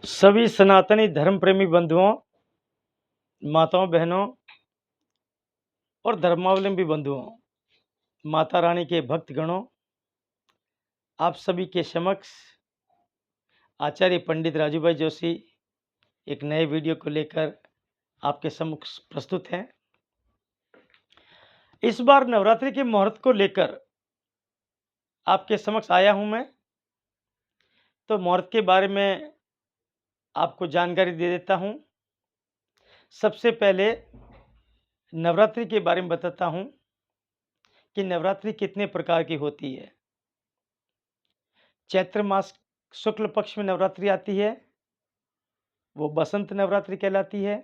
सभी सनातनी धर्म प्रेमी बंधुओं, माताओं, बहनों और धर्मावलंबी बंधुओं, माता रानी के भक्तगणों, आप सभी के समक्ष आचार्य पंडित राजूभाई जोशी एक नए वीडियो को लेकर आपके समक्ष प्रस्तुत हैं। इस बार नवरात्रि के मुहूर्त को लेकर आपके समक्ष आया हूं मैं। तो मुहूर्त के बारे में आपको जानकारी दे देता हूं। सबसे पहले नवरात्रि के बारे में बताता हूं कि नवरात्रि कितने प्रकार की होती है। चैत्र मास शुक्ल पक्ष में नवरात्रि आती है, वो बसंत नवरात्रि कहलाती है।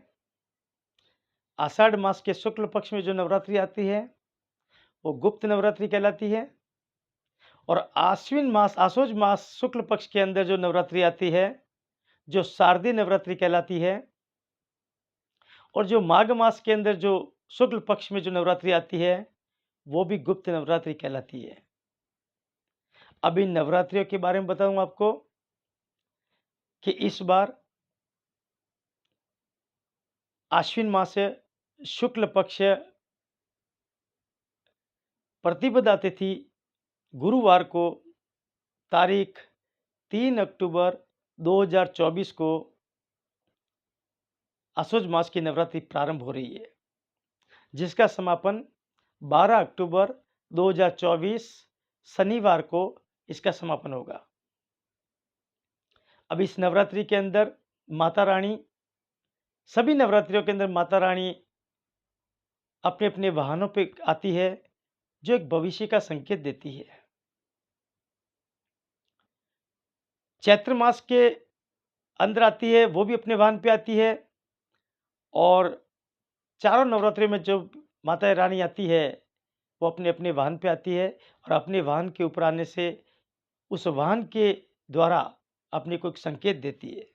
आषाढ़ मास के शुक्ल पक्ष में जो नवरात्रि आती है वो गुप्त नवरात्रि कहलाती है। और आसोज मास शुक्ल पक्ष के अंदर जो नवरात्रि आती है जो शारदीय नवरात्रि कहलाती है। और जो माघ मास के अंदर जो शुक्ल पक्ष में जो नवरात्रि आती है वो भी गुप्त नवरात्रि कहलाती है। अभी नवरात्रियों के बारे में बताऊं आपको कि इस बार आश्विन मास शुक्ल पक्ष प्रतिपदा तिथि गुरुवार को तारीख 3 अक्टूबर 2024 को आश्विन मास की नवरात्रि प्रारंभ हो रही है, जिसका समापन 12 अक्टूबर 2024 शनिवार को इसका समापन होगा। अब इस नवरात्रि के अंदर माता रानी, सभी नवरात्रियों के अंदर माता रानी अपने अपने वाहनों पे आती है, जो एक भविष्य का संकेत देती है। चैत्र मास के अंदर आती है, वो भी अपने वाहन पे आती है। और चारों नवरात्रि में जो माता रानी आती है वो अपने अपने वाहन पे आती है और अपने वाहन के ऊपर आने से उस वाहन के द्वारा अपने को एक संकेत देती है।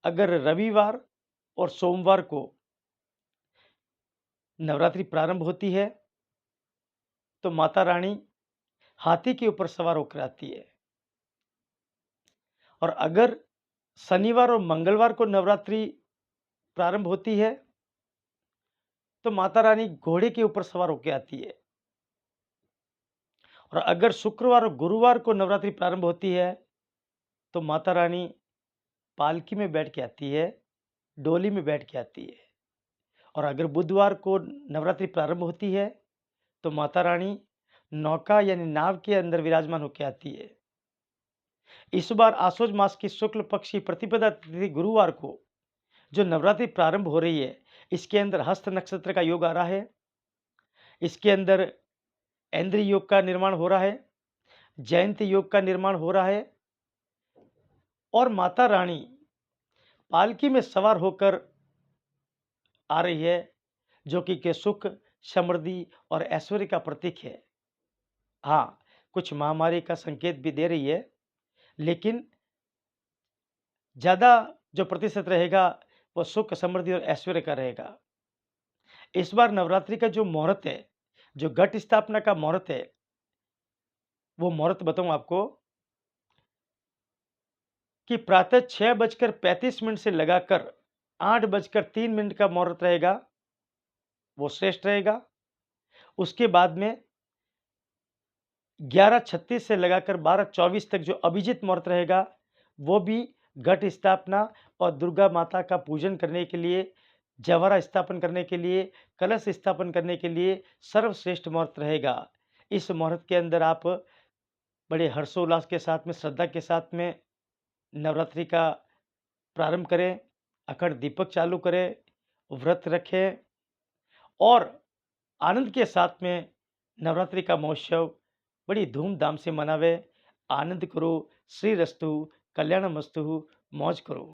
अगर रविवार और सोमवार को नवरात्रि प्रारंभ होती है तो माता रानी हाथी के ऊपर सवार होकर आती है। और अगर शनिवार और मंगलवार को नवरात्रि प्रारंभ होती है तो माता रानी घोड़े के ऊपर सवार होकर आती है। और अगर शुक्रवार और गुरुवार को नवरात्रि प्रारंभ होती है तो माता रानी पालकी में बैठ के आती है, डोली में बैठ के आती है। और अगर बुधवार को नवरात्रि प्रारंभ होती है तो माता रानी नौका यानी नाव के अंदर विराजमान होकर आती है। इस बार आश्विन मास की शुक्ल पक्ष की प्रतिपदा तिथि गुरुवार को जो नवरात्रि प्रारंभ हो रही है, इसके अंदर हस्त नक्षत्र का योग आ रहा है। इसके अंदर ऐन्द्र योग का निर्माण हो रहा है, जयंती योग का निर्माण हो रहा है। और माता रानी पालकी में सवार होकर आ रही है, जो कि सुख, समृद्धि और ऐश्वर्य का प्रतीक है। हाँ, कुछ महामारी का संकेत भी दे रही है, लेकिन ज्यादा जो प्रतिशत रहेगा वो सुख, समृद्धि और ऐश्वर्य का रहेगा। इस बार नवरात्रि का जो मुहूर्त है, जो घट स्थापना का मुहूर्त है, वो मुहूर्त बताऊं आपको कि प्रातः 6:35 से लगाकर 8:03 का मुहूर्त रहेगा, वो श्रेष्ठ रहेगा। उसके बाद में 11:36 से लगाकर 12:24 तक जो अभिजीत मुहूर्त रहेगा, वो भी घट स्थापना और दुर्गा माता का पूजन करने के लिए, जवारा स्थापन करने के लिए, कलश स्थापन करने के लिए सर्वश्रेष्ठ मुहूर्त रहेगा। इस मुहूर्त के अंदर आप बड़े हर्षोल्लास के साथ में, श्रद्धा के साथ में नवरात्रि का प्रारंभ करें, अखंड दीपक चालू करें, व्रत रखें और आनंद के साथ में नवरात्रि का महोत्सव बड़ी धूमधाम से मनावे। आनंद करो, श्री रस्तु, कल्याणमस्तु, मौज करो।